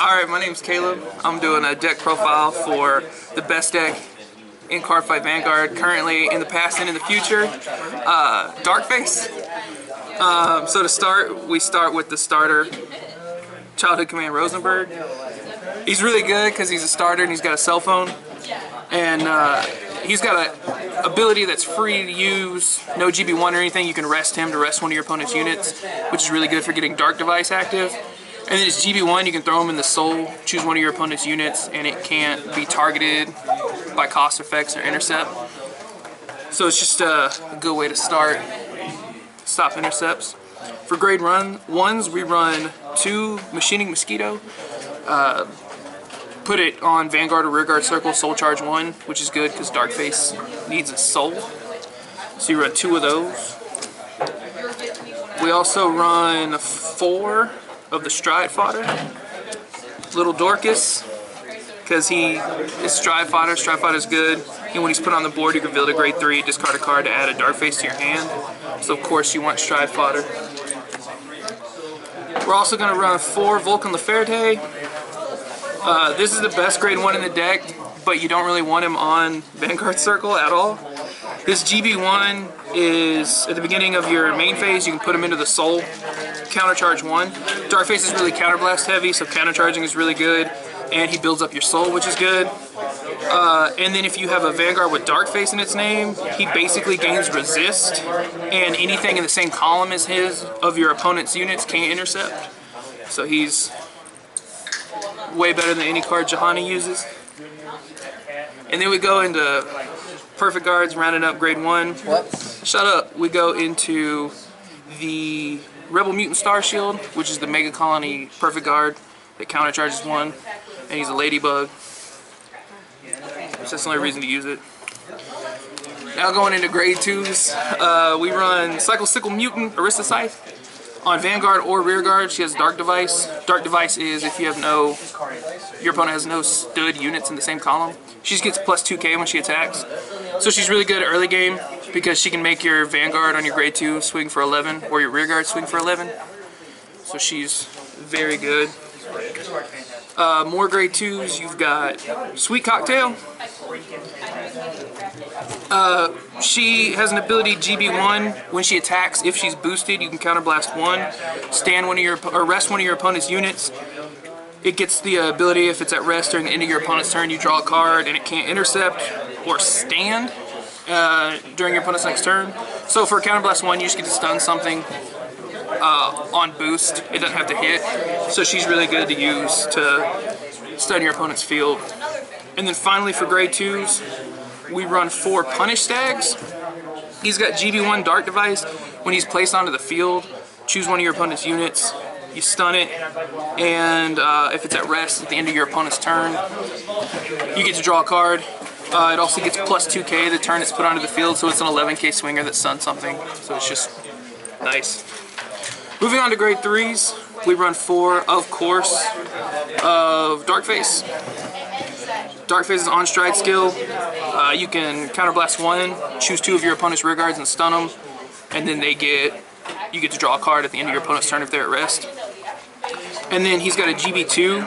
Alright, my name's Caleb. I'm doing a deck profile for the best deck in Cardfight Vanguard, currently, in the past and in the future, Darkface. So to start, we start with the starter, Childhood Command Rosenberg. He's really good because he's a starter and he's got a cell phone. And he's got an ability that's free to use, no GB1 or anything. You can rest him to rest one of your opponent's units, which is really good for getting Dark Device active. And then his GB1, you can throw him in the soul, choose one of your opponent's units, and it can't be targeted by cost effects or intercept. So it's just a good way to stop intercepts. For grade 1s, we run 2 Machining Mosquito. Put it on Vanguard or Rearguard Circle, Soul Charge 1, which is good because Darkface needs a soul. So you run 2 of those. We also run 4 of the Stride Fodder. Little Dorcas, because he is Stride Fodder. Stride Fodder is good, and when he's put on the board, you reveal to grade 3, discard a card to add a Darkface to your hand. So of course you want Stride Fodder. We're also going to run 4 Vulcan Laferte. This is the best grade 1 in the deck, but you don't really want him on Vanguard Circle at all. This GB1 is at the beginning of your main phase. You can put him into the soul, countercharge 1. Darkface is really counterblast heavy, so countercharging is really good, and he builds up your soul, which is good. And then if you have a Vanguard with Darkface in its name, he basically gains resist, and anything in the same column as his of your opponent's units can't intercept. So he's way better than any card Jahani uses. And then we go into Perfect Guards, rounding up grade 1. What? Shut up. We go into the Rebel Mutant Star Shield, which is the Megacolony Perfect Guard that countercharges 1, and he's a ladybug. So that's the only reason to use it. Now going into grade 2s, we run Cycle Sickle Mutant Arista Scythe. On Vanguard or Rearguard, she has Dark Device. Dark Device is if you have your opponent has no stood units in the same column. She just gets plus 2k when she attacks. So she's really good at early game because she can make your Vanguard on your grade 2 swing for 11 or your Rearguard swing for 11. So she's very good. More grade 2s, you've got Sweet Cocktail. She has an ability GB1. When she attacks, if she's boosted, you can counterblast 1, stand one of your or rest one of your opponent's units. It gets the ability if it's at rest during the end of your opponent's turn, you draw a card and it can't intercept or stand during your opponent's next turn. So for counterblast 1, you just get to stun something on boost. It doesn't have to hit. So she's really good to use to stun your opponent's field. And then finally for grade 2s, we run 4 Punish Stags. He's got GB1 Dark Device. When he's placed onto the field, choose one of your opponent's units, you stun it, and if it's at rest at the end of your opponent's turn, you get to draw a card. It also gets plus 2k the turn it's put onto the field, so it's an 11k swinger that stuns something, so it's just nice. Moving on to grade 3s, we run 4, of course, of Darkface. Darkface's on stride skill, you can counterblast 1, choose 2 of your opponent's rear guards and stun them, and then you get to draw a card at the end of your opponent's turn if they're at rest. And then he's got a GB2,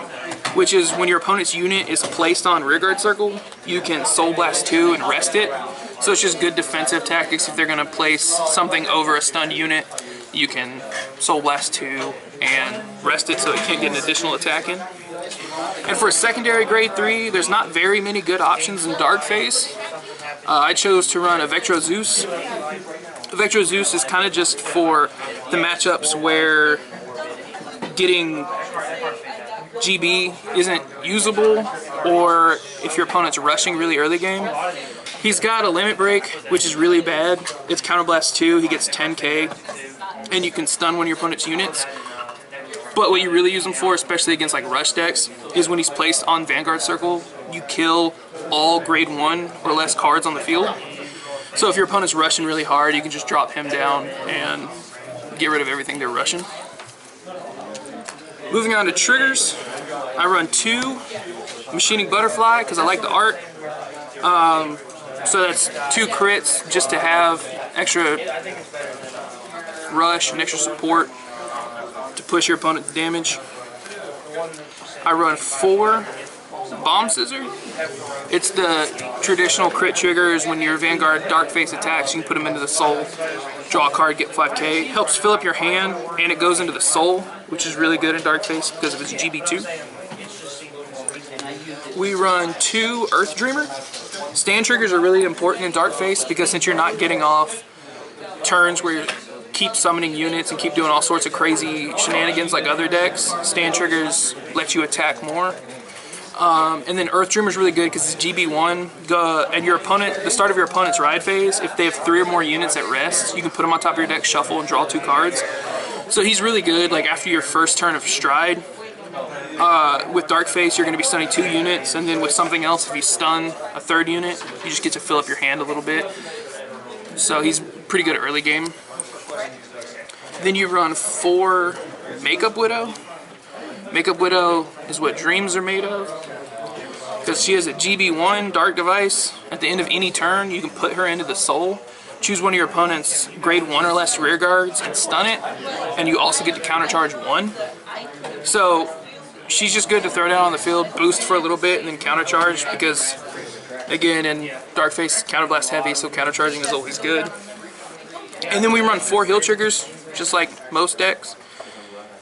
which is when your opponent's unit is placed on rearguard circle, you can Soul Blast 2 and rest it. So it's just good defensive tactics. If they're going to place something over a stunned unit, you can Soul Blast 2 and rest it so it can't get an additional attack in. And for a secondary grade 3, there's not very many good options in Darkface. I chose to run a Vectro Zeus. Vectro Zeus is kind of just for the matchups where getting GB isn't usable, or if your opponent's rushing really early game. He's got a Limit Break, which is really bad. It's Counterblast 2, he gets 10k, and you can stun one of your opponent's units. But what you really use him for, especially against like rush decks, is when he's placed on Vanguard Circle, you kill all grade 1 or less cards on the field. So if your opponent's rushing really hard, you can just drop him down and get rid of everything they're rushing. Moving on to triggers, I run 2 Machining Butterfly because I like the art. So that's 2 crits just to have extra rush and extra support to push your opponent to damage. I run 4 Bomb Scissor. It's the traditional crit triggers when your Vanguard Darkface attacks. You can put them into the soul, draw a card, get 5k. Helps fill up your hand, and it goes into the soul, which is really good in Darkface because of its GB2. We run 2 Earth Dreamer. Stand triggers are really important in Darkface because since you're not getting off turns where you keep summoning units and keep doing all sorts of crazy shenanigans like other decks, stand triggers let you attack more. And then Earth Dreamer is really good because it's GB1, and your opponent, the start of your opponent's ride phase, if they have 3 or more units at rest, you can put them on top of your deck, shuffle, and draw 2 cards. So he's really good like after your first turn of stride. With Darkface, you're going to be stunning 2 units, and then with something else, if you stun a 3rd unit, you just get to fill up your hand a little bit. So he's pretty good early game. Then you run 4 Makeup Widow. Makeup Widow is what dreams are made of, because she has a GB1 Dark Device. At the end of any turn, you can put her into the soul, choose one of your opponent's grade 1 or less rear guards, and stun it, and you also get to countercharge 1. So she's just good to throw down on the field, boost for a little bit, and then countercharge, because again, in Darkface, counterblast heavy, so countercharging is always good. And then we run 4 heal triggers, just like most decks.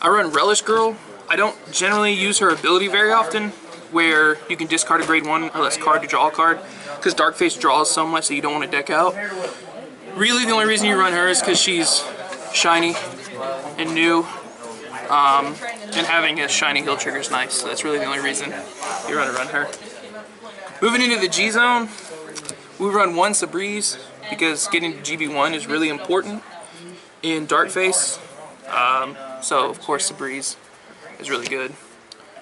I run Relish Girl. I don't generally use her ability very often, where you can discard a grade 1 or less card to draw a card, because Darkface draws so much that you don't want to deck out. Really, the only reason you run her is because she's shiny and new, and having a shiny heal trigger is nice, so that's really the only reason you run her. Moving into the G zone, we run 1 Sabreeze, because getting to GB1 is really important in Darkface, so of course Sabreeze is really good.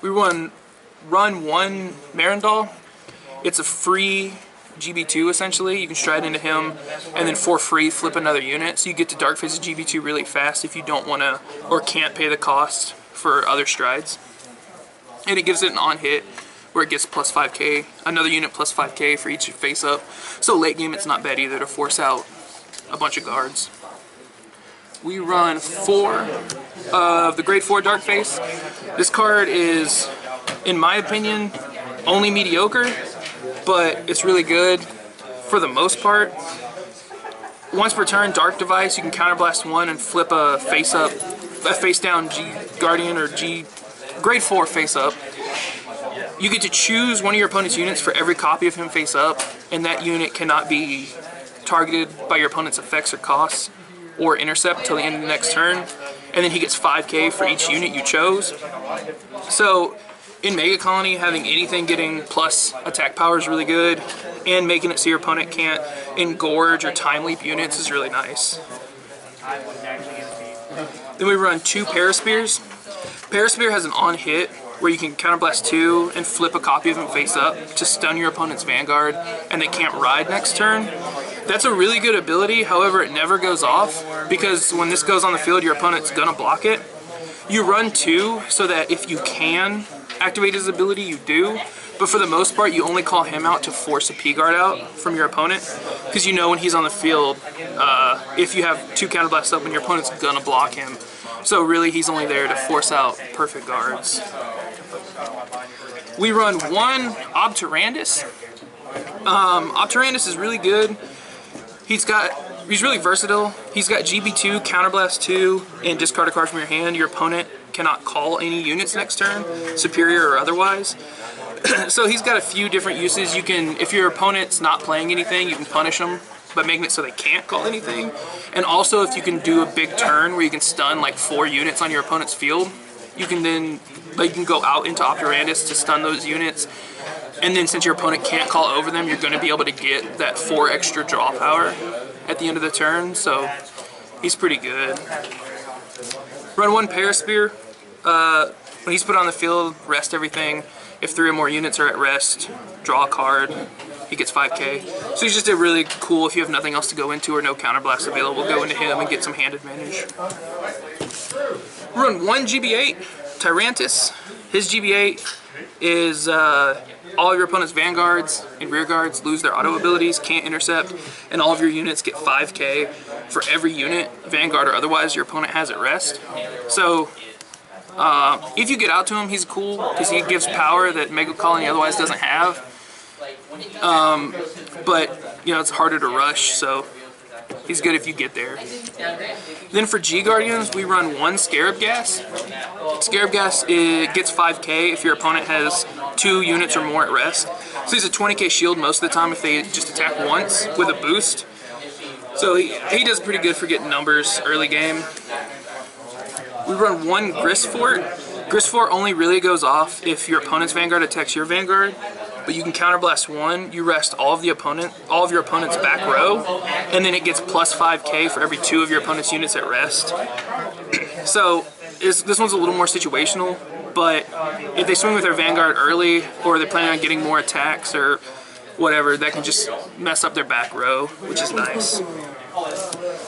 We run 1 Marindal. It's a free GB2 essentially. You can stride into him and then for free flip another unit. So you get to Darkface's GB2 really fast if you don't want to or can't pay the cost for other strides. And it gives it an on hit where it gets plus 5k, another unit plus 5k for each face up. So late game it's not bad either to force out a bunch of guards. We run 4 of the grade 4 Darkface. This card is, in my opinion, only mediocre, but it's really good for the most part. Once per turn, Dark Device, you can counterblast 1 and flip a face down G Guardian or G grade 4 face up. You get to choose one of your opponent's units for every copy of him face up, and that unit cannot be targeted by your opponent's effects or costs or intercept until the end of the next turn, and then he gets 5k for each unit you chose. So in Megacolony, having anything getting plus attack power is really good, and making it so your opponent can't engorge or time leap units is really nice. Then we run 2 Paraspears. Paraspear has an on hit where you can counterblast 2 and flip a copy of him face up to stun your opponent's Vanguard, and they can't ride next turn. That's a really good ability, however it never goes off, because when this goes on the field your opponent's gonna block it. You run 2 so that if you can activate his ability you do, but for the most part you only call him out to force a P-guard out from your opponent, because you know when he's on the field, if you have 2 counterblasts up and your opponent's gonna block him. So really he's only there to force out perfect guards. We run 1 Obturandus. Obturandus is really good. He's really versatile. He's got GB2, Counterblast 2, and discard a card from your hand. Your opponent cannot call any units next turn, superior or otherwise. So he's got a few different uses. You can, if your opponent's not playing anything, you can punish them by making it so they can't call anything. And also if you can do a big turn where you can stun like 4 units on your opponent's field, you can then, you can go out into Obturandus to stun those units. And then since your opponent can't call over them, you're going to be able to get that 4 extra draw power at the end of the turn, so he's pretty good. Run 1 Paraspear. When he's put on the field, rest everything. If 3 or more units are at rest, draw a card. He gets 5k. So he's just a really cool, if you have nothing else to go into or no counterblast available, go into him and get some hand advantage. Run 1 GB8, Tyrantus. His GB8 is all of your opponent's Vanguards and Rear Guards lose their auto abilities, can't intercept, and all of your units get 5k for every unit, Vanguard or otherwise, your opponent has at rest. So If you get out to him, he's cool because he gives power that Megacolony otherwise doesn't have. But you know, it's harder to rush, so he's good if you get there. Then for G Guardians, we run 1 Scarab Gas. Scarab Gas, it gets 5k if your opponent has 2 units or more at rest. So he's a 20k shield most of the time if they just attack once with a boost. So he does pretty good for getting numbers early game. We run 1 Grist Fort. Grist Fort only really goes off if your opponent's Vanguard attacks your Vanguard, but you can counterblast 1. You rest all of your opponent's back row, and then it gets plus 5k for every 2 of your opponent's units at rest. So this one's a little more situational, but if they swing with their Vanguard early, or they're planning on getting more attacks or whatever, that can just mess up their back row, which is nice.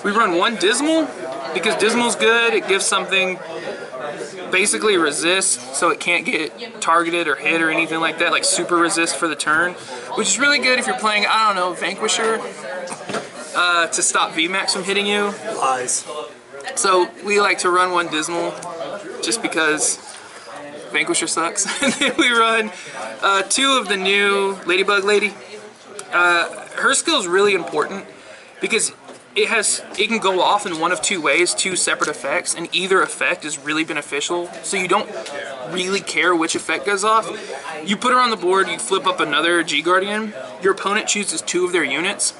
We run 1 Dismal because Dismal's good. It gives something basically resist, so it can't get targeted or hit or anything like that, like super resist for the turn, which is really good if you're playing, I don't know, Vanquisher, to stop VMAX from hitting you. Lies. So we like to run 1 Dismal just because Vanquisher sucks. And then we run 2 of the new Ladybug Lady. Her skill is really important because it can go off in one of 2 ways, 2 separate effects, and either effect is really beneficial, so you don't really care which effect goes off. You put her on the board, you flip up another G Guardian, your opponent chooses 2 of their units.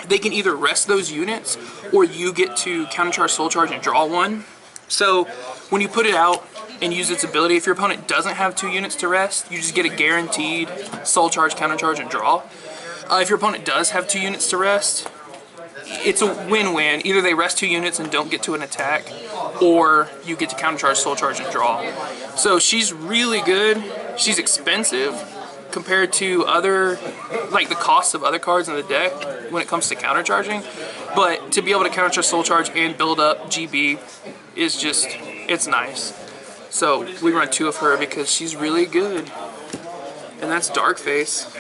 They can either rest those units, or you get to countercharge, soul charge, and draw 1. So when you put it out and use its ability, if your opponent doesn't have 2 units to rest, you just get a guaranteed soul charge, countercharge, and draw. If your opponent does have 2 units to rest, it's a win-win. Either they rest 2 units and don't get to an attack, or you get to countercharge, soul charge, and draw. So she's really good. She's expensive compared to other, like the costs of other cards in the deck when it comes to countercharging. But to be able to countercharge, soul charge, and build up GB is just, it's nice. So we run 2 of her because she's really good. And that's Darkface.